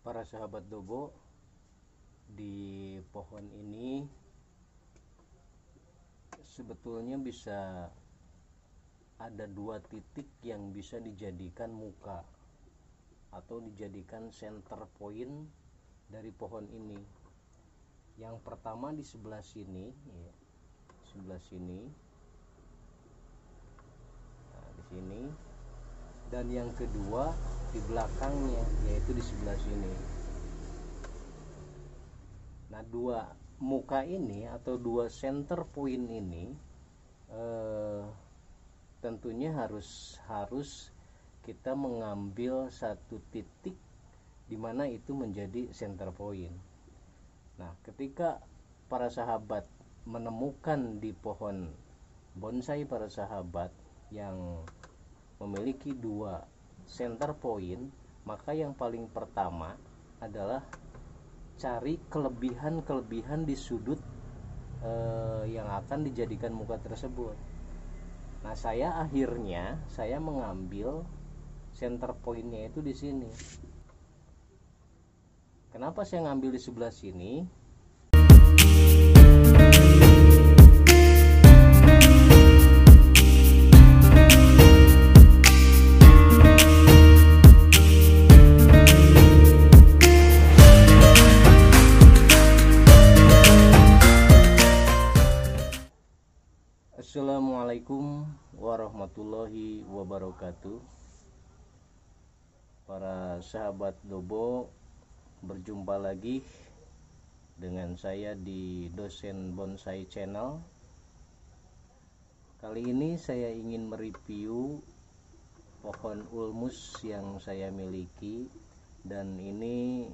Para sahabat Dobo, di pohon ini sebetulnya bisa ada dua titik yang bisa dijadikan muka atau dijadikan center point dari pohon ini. Yang pertama di sebelah sini, ya, sebelah sini, nah, di sini, dan yang kedua di belakangnya, yaitu di sebelah sini. Nah, dua muka ini atau dua center point ini tentunya harus kita mengambil satu titik di mana itu menjadi center point. Nah, ketika para sahabat menemukan di pohon bonsai para sahabat yang memiliki dua center point, maka yang paling pertama adalah cari kelebihan-kelebihan di sudut yang akan dijadikan muka tersebut. Nah, saya mengambil center pointnya itu di sini. Kenapa saya ngambil di sebelah sini? Assalamualaikum warahmatullahi wabarakatuh. Para sahabat Dobo, berjumpa lagi dengan saya di Dosen Bonsai Channel. Kali ini saya ingin mereview pohon ulmus yang saya miliki, dan ini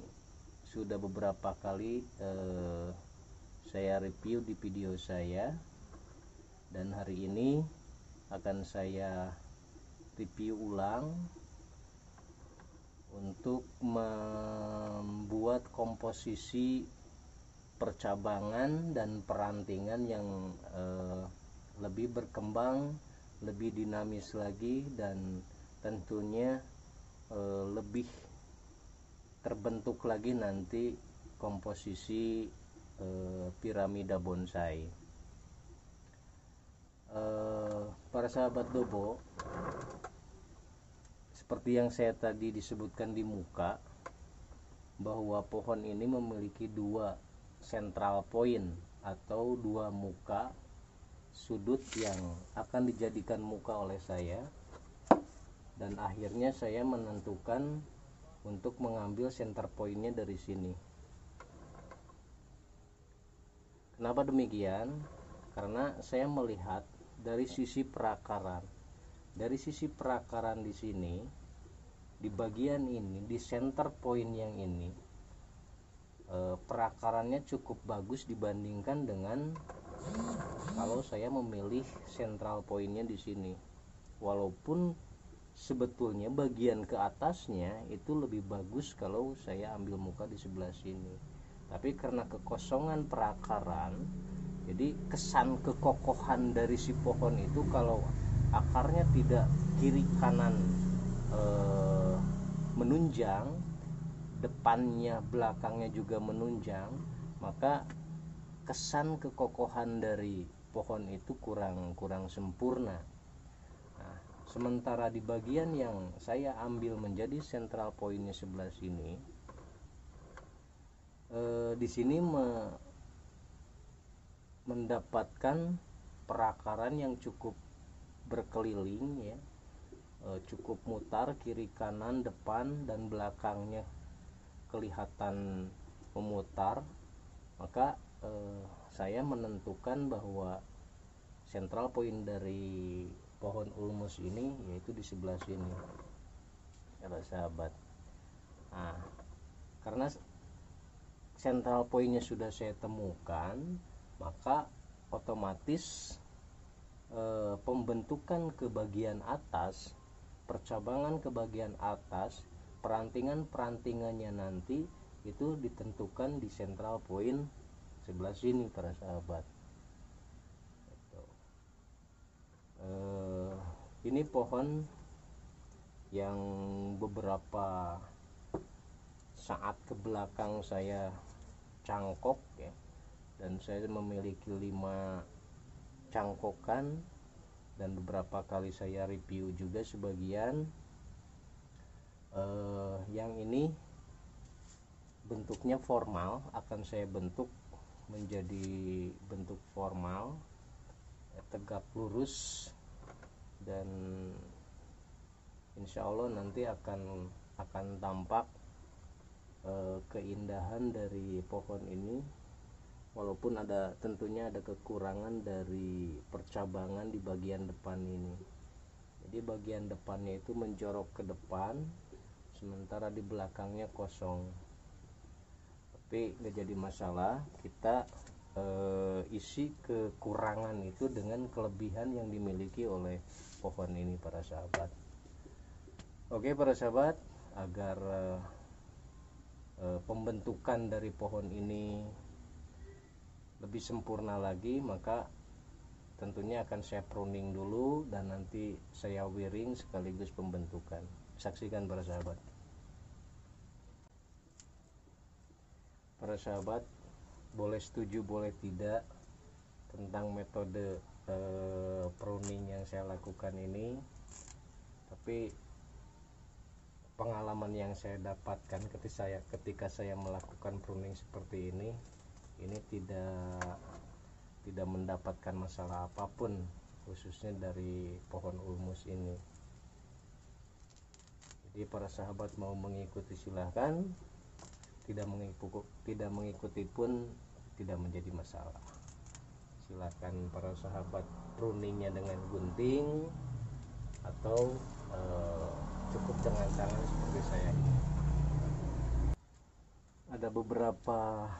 sudah beberapa kali saya review di video saya. Dan hari ini akan saya review ulang untuk membuat komposisi percabangan dan perantingan yang lebih berkembang, lebih dinamis lagi, dan tentunya lebih terbentuk lagi nanti komposisi piramida bonsai. Para sahabat Dobo, seperti yang saya tadi disebutkan di muka, bahwa pohon ini memiliki dua central point atau dua muka sudut yang akan dijadikan muka oleh saya, dan akhirnya saya menentukan untuk mengambil center pointnya dari sini. Kenapa demikian? Karena saya melihat dari sisi perakaran. Dari sisi perakaran di sini, di bagian ini, di center point yang ini, perakarannya cukup bagus dibandingkan dengan kalau saya memilih central pointnya di sini. Walaupun sebetulnya bagian ke atasnya itu lebih bagus kalau saya ambil muka di sebelah sini. Tapi karena kekosongan perakaran, jadi kesan kekokohan dari si pohon itu kalau akarnya tidak kiri kanan menunjang, depannya belakangnya juga menunjang, maka kesan kekokohan dari pohon itu kurang sempurna. Nah, sementara di bagian yang saya ambil menjadi central pointnya sebelah sini, di sini mendapatkan perakaran yang cukup berkeliling, ya, cukup mutar kiri kanan depan dan belakangnya kelihatan memutar. Maka saya menentukan bahwa central point dari pohon ulmus ini yaitu di sebelah sini, ya sahabat. Nah, karena central pointnya sudah saya temukan, maka otomatis pembentukan ke bagian atas, percabangan ke bagian atas, perantingannya nanti itu ditentukan di central point sebelah sini para sahabat. Ini pohon yang beberapa saat ke belakang saya cangkok ya, dan saya memiliki 5 cangkokan, dan beberapa kali saya review juga sebagian. Yang ini bentuknya formal, akan saya bentuk menjadi bentuk formal, tegak lurus, dan insya Allah nanti akan tampak keindahan dari pohon ini, walaupun tentunya ada kekurangan dari percabangan di bagian depan ini. Jadi bagian depannya itu menjorok ke depan, sementara di belakangnya kosong. Tapi nggak jadi masalah, kita isi kekurangan itu dengan kelebihan yang dimiliki oleh pohon ini para sahabat. Oke para sahabat, agar pembentukan dari pohon ini lebih sempurna lagi, maka tentunya akan saya pruning dulu dan nanti saya wiring sekaligus pembentukan. Saksikan para sahabat. Para sahabat, boleh setuju boleh tidak tentang metode pruning yang saya lakukan ini, tapi pengalaman yang saya dapatkan ketika saya melakukan pruning seperti ini tidak mendapatkan masalah apapun, khususnya dari pohon ulmus ini. Jadi para sahabat mau mengikuti silahkan, tidak mengikuti pun tidak menjadi masalah. Silahkan para sahabat pruningnya dengan gunting atau cukup dengan tangan seperti saya ini. Ada beberapa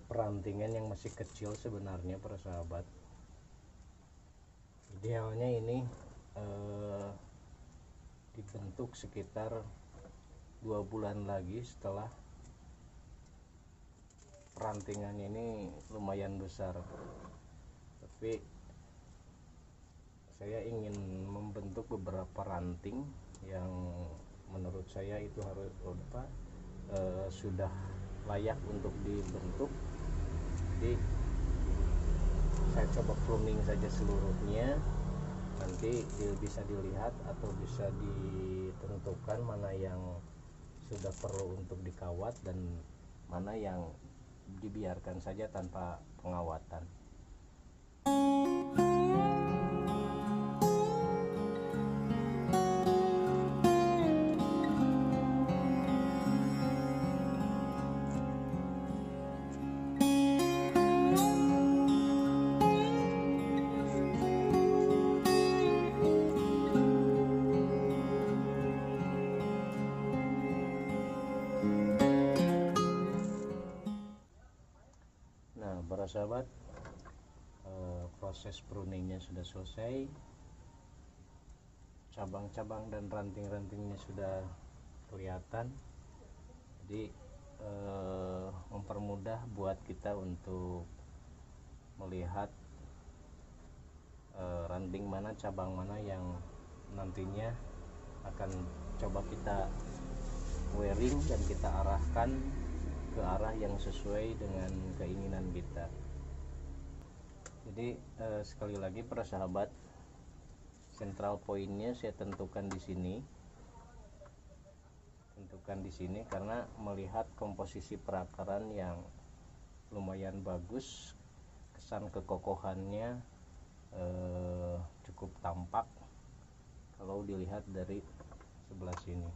perantingan yang masih kecil sebenarnya para sahabat. Idealnya ini dibentuk sekitar 2 bulan lagi setelah perantingan ini lumayan besar. Tapi saya ingin membentuk beberapa ranting yang menurut saya itu harus sudah layak untuk dibentuk. Jadi saya coba pruning saja seluruhnya, nanti bisa dilihat atau bisa ditentukan mana yang sudah perlu untuk dikawat dan mana yang dibiarkan saja tanpa pengawatan. Para sahabat, proses pruningnya sudah selesai, cabang-cabang dan ranting-rantingnya sudah kelihatan. Jadi mempermudah buat kita untuk melihat ranting mana, cabang mana yang nantinya akan coba kita wiring dan kita arahkan ke arah yang sesuai dengan keinginan kita. Jadi sekali lagi para sahabat, central pointnya saya tentukan di sini karena melihat komposisi perakaran yang lumayan bagus, kesan kekokohannya cukup tampak kalau dilihat dari sebelah sini.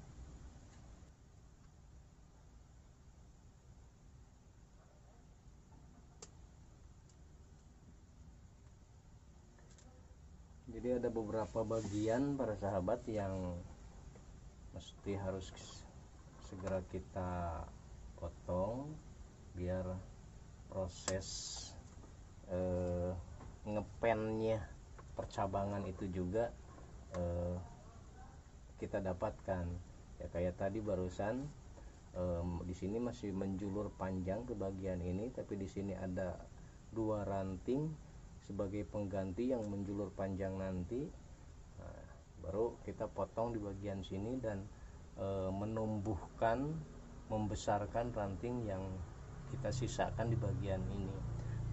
Jadi ada beberapa bagian para sahabat yang mesti harus segera kita potong biar proses ngepennya percabangan itu juga kita dapatkan. Ya kayak tadi barusan di sini masih menjulur panjang ke bagian ini, tapi di sini ada 2 ranting sebagai pengganti yang menjulur panjang nanti. Nah, baru kita potong di bagian sini dan menumbuhkan membesarkan ranting yang kita sisakan di bagian ini.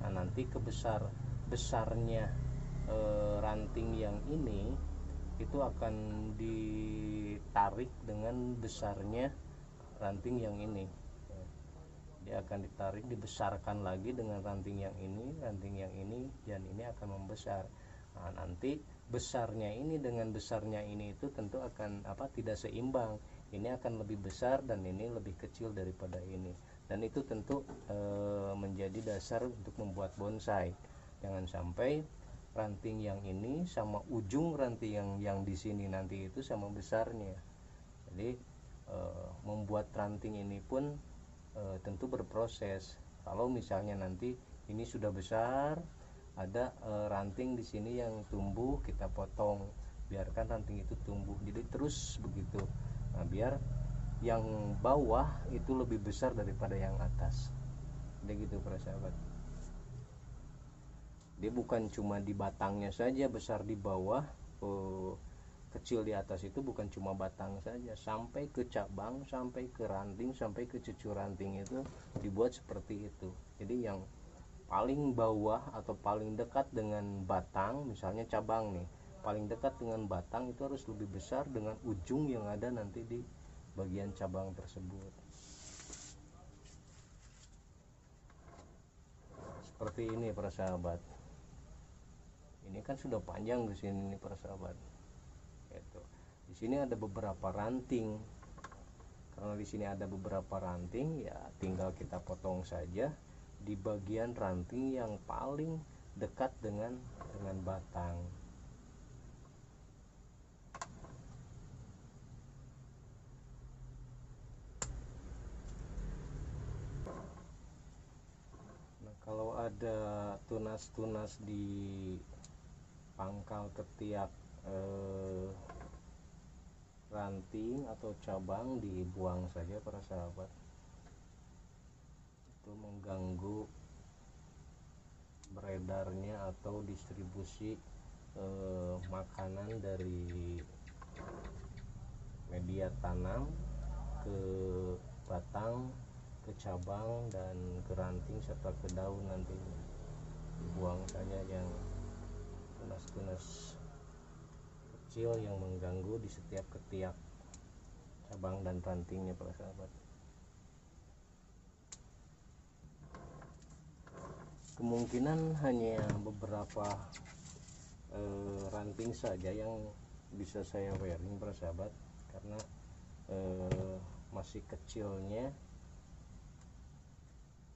Nah, nanti besarnya ranting yang ini itu akan ditarik dengan besarnya ranting yang ini. Dia akan ditarik, dibesarkan lagi dengan ranting yang ini, dan ini akan membesar. Nah, nanti besarnya ini dengan besarnya ini itu tentu akan tidak seimbang. Ini akan lebih besar dan ini lebih kecil daripada ini. Dan itu tentu menjadi dasar untuk membuat bonsai. Jangan sampai ranting yang ini sama ujung ranting yang di sini nanti itu sama besarnya. Jadi membuat ranting ini pun tentu berproses. Kalau misalnya nanti ini sudah besar, ada ranting di sini yang tumbuh, kita potong, biarkan ranting itu tumbuh. Jadi terus begitu. Nah, biar yang bawah itu lebih besar daripada yang atas. Jadi gitu para sahabat. Dia bukan cuma di batangnya saja besar di bawah, kecil di atas, itu bukan cuma batang saja, sampai ke cabang, sampai ke ranting, sampai ke cucu ranting itu dibuat seperti itu. Jadi yang paling bawah atau paling dekat dengan batang, misalnya cabang nih, paling dekat dengan batang itu harus lebih besar dengan ujung yang ada nanti di bagian cabang tersebut. Seperti ini para sahabat. Ini kan sudah panjang di sini nih para sahabat. Di sini ada beberapa ranting. Karena di sini ada beberapa ranting, ya tinggal kita potong saja di bagian ranting yang paling dekat dengan batang. Nah, kalau ada tunas-tunas di pangkal ketiak ranting atau cabang, dibuang saja para sahabat. Itu mengganggu beredarnya atau distribusi makanan dari media tanam ke batang, ke cabang, dan ke ranting serta ke daun. Nantinya dibuang saja yang tunas-tunas kecil yang mengganggu di setiap ketiak cabang dan rantingnya para sahabat. Kemungkinan hanya beberapa ranting saja yang bisa saya wearing para sahabat, karena masih kecilnya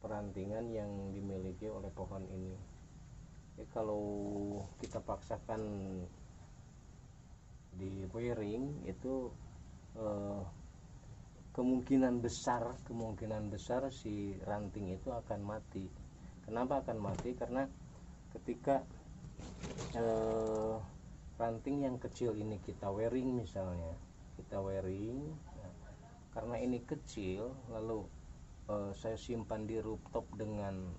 perantingan yang dimiliki oleh pohon ini. Kalau kita paksakan di wearing itu kemungkinan besar si ranting itu akan mati. Kenapa akan mati? Karena ketika ranting yang kecil ini kita wearing, misalnya nah, karena ini kecil, lalu saya simpan di rooftop dengan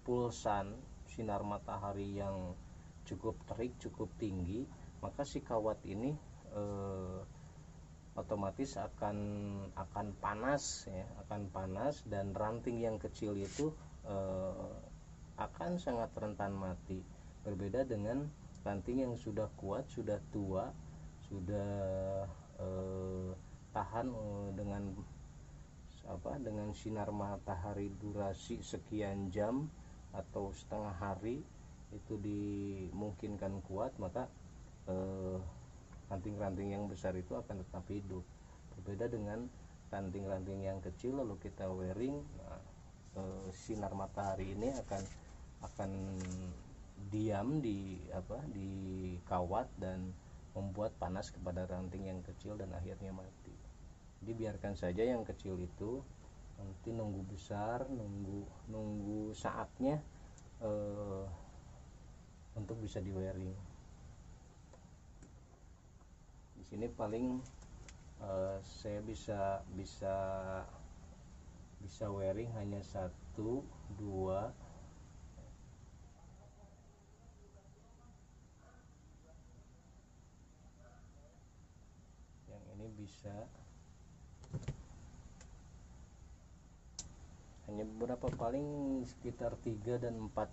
pulsan sinar matahari yang cukup terik, cukup tinggi, maka si kawat ini otomatis akan panas ya, akan panas, dan ranting yang kecil itu akan sangat rentan mati. Berbeda dengan ranting yang sudah kuat, sudah tua, sudah tahan dengan sinar matahari durasi sekian jam atau setengah hari, itu dimungkinkan kuat, maka ranting-ranting yang besar itu akan tetap hidup. Berbeda dengan ranting-ranting yang kecil lalu kita wearing, sinar matahari ini akan diam di kawat dan membuat panas kepada ranting yang kecil dan akhirnya mati. Jadi biarkan saja yang kecil itu nanti nunggu besar, nunggu saatnya untuk bisa di wearing. Di sini paling saya bisa wearing hanya 1, 2, yang ini bisa hanya beberapa, paling sekitar 3 dan 4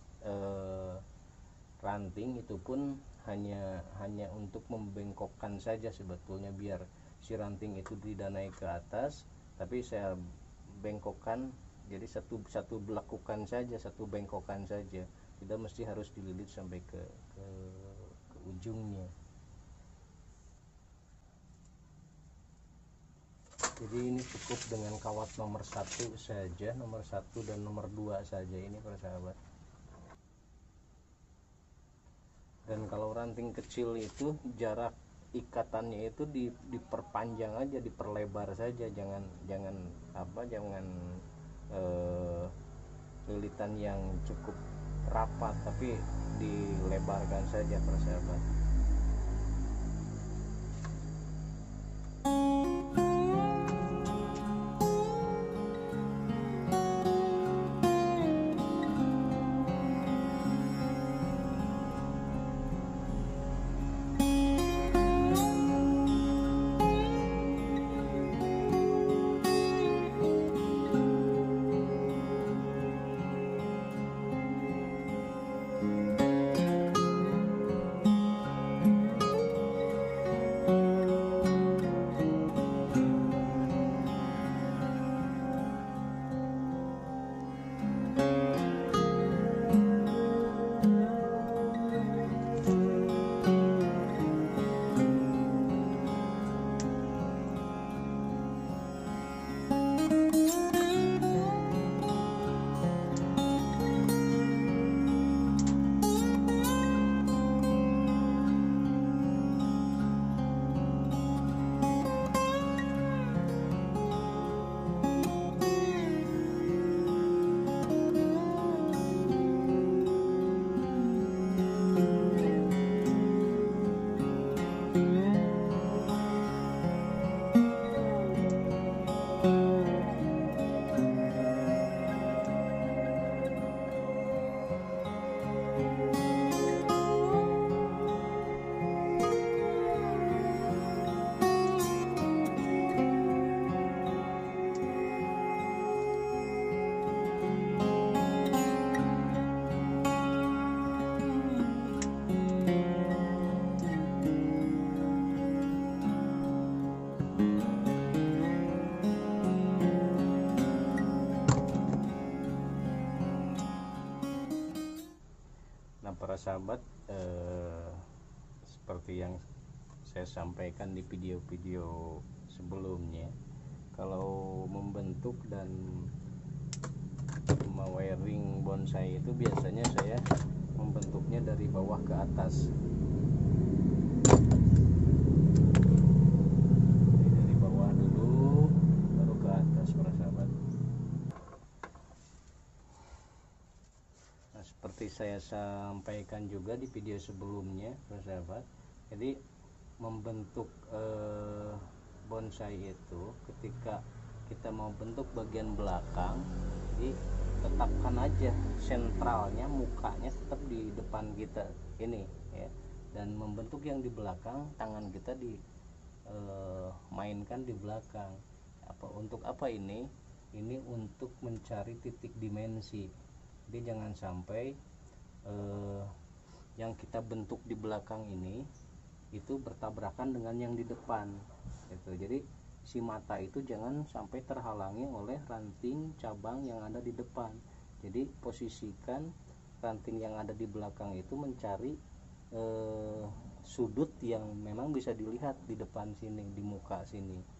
ranting, itu pun hanya untuk membengkokkan saja sebetulnya, biar si ranting itu didanai ke atas, tapi saya bengkokkan jadi satu belekukan saja, satu bengkokan saja, tidak mesti harus dililit sampai ke ujungnya. Jadi ini cukup dengan kawat nomor 1 saja, nomor 1 dan nomor 2 saja ini para sahabat. Dan kalau ranting kecil itu jarak ikatannya itu diperpanjang aja, diperlebar saja, jangan lilitan yang cukup rapat, tapi dilebarkan saja para sahabat. Para sahabat, seperti yang saya sampaikan di video-video sebelumnya, kalau membentuk dan mewiring bonsai itu biasanya saya membentuknya dari bawah ke atas. Dari bawah dulu baru ke atas para sahabat. Seperti saya sampaikan juga di video sebelumnya para sahabat, jadi membentuk bonsai itu ketika kita mau bentuk bagian belakang, jadi tetapkan aja sentralnya, mukanya tetap di depan kita ini ya, dan membentuk yang di belakang, tangan kita mainkan di belakang. Untuk apa ini untuk mencari titik dimensi. Jadi jangan sampai yang kita bentuk di belakang ini itu bertabrakan dengan yang di depan gitu. Jadi si mata itu jangan sampai terhalangi oleh ranting cabang yang ada di depan. Jadi posisikan ranting yang ada di belakang itu mencari sudut yang memang bisa dilihat di depan sini, di muka sini.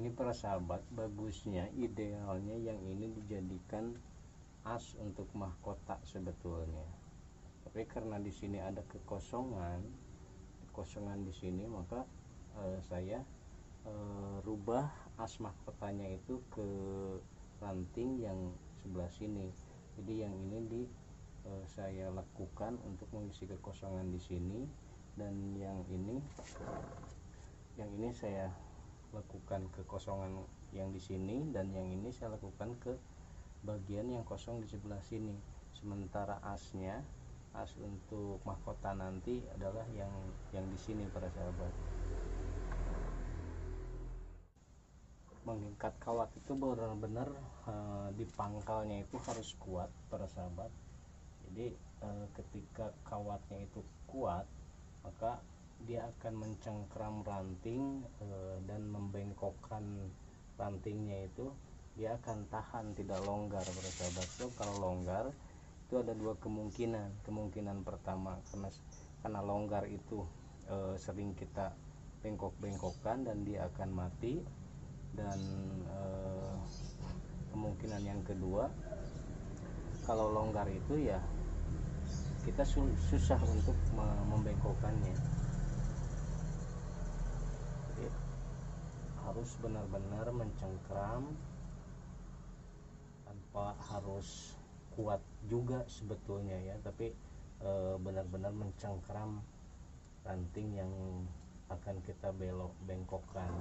ini para sahabat, bagusnya idealnya yang ini dijadikan as untuk mahkota sebetulnya. Tapi karena di sini ada kekosongan di sini, maka saya rubah as mahkotanya itu ke ranting yang sebelah sini. Jadi yang ini saya lakukan untuk mengisi kekosongan di sini, dan yang ini saya lakukan kekosongan yang di sini, dan yang ini saya lakukan ke bagian yang kosong di sebelah sini. Sementara as untuk mahkota nanti adalah yang di sini para sahabat. Mengikat kawat itu benar-benar di pangkalnya itu harus kuat para sahabat. Jadi ketika kawatnya itu kuat, maka dia akan mencengkram ranting dan membengkokkan rantingnya itu. Dia akan tahan, tidak longgar para sahabat. So, kalau longgar itu ada dua kemungkinan pertama, karena longgar itu sering kita bengkok-bengkokkan dan dia akan mati. Dan kemungkinan yang kedua, kalau longgar itu ya kita susah untuk membengkokkannya. Jadi harus benar-benar mencengkram, tanpa harus kuat juga sebetulnya ya, tapi benar-benar mencengkram ranting yang akan kita bengkokkan.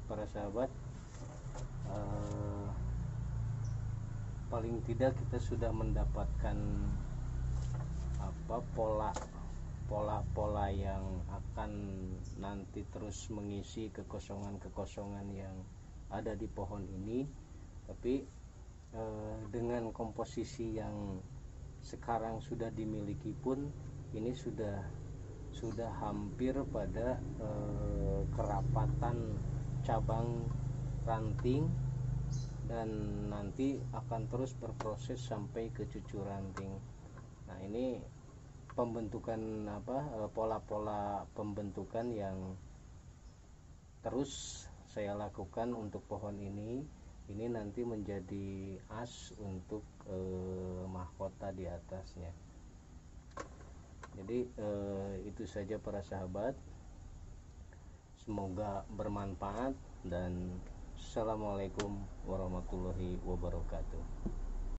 Para sahabat, paling tidak kita sudah mendapatkan pola-pola yang akan nanti terus mengisi kekosongan yang ada di pohon ini. Tapi dengan komposisi yang sekarang sudah dimiliki pun, ini sudah hampir pada kerapatan cabang ranting, dan nanti akan terus berproses sampai ke cucu ranting. Nah, ini pembentukan pola-pola pembentukan yang terus saya lakukan untuk pohon ini nanti menjadi as untuk mahkota di atasnya. Jadi itu saja para sahabat. Semoga bermanfaat, dan assalamualaikum warahmatullahi wabarakatuh.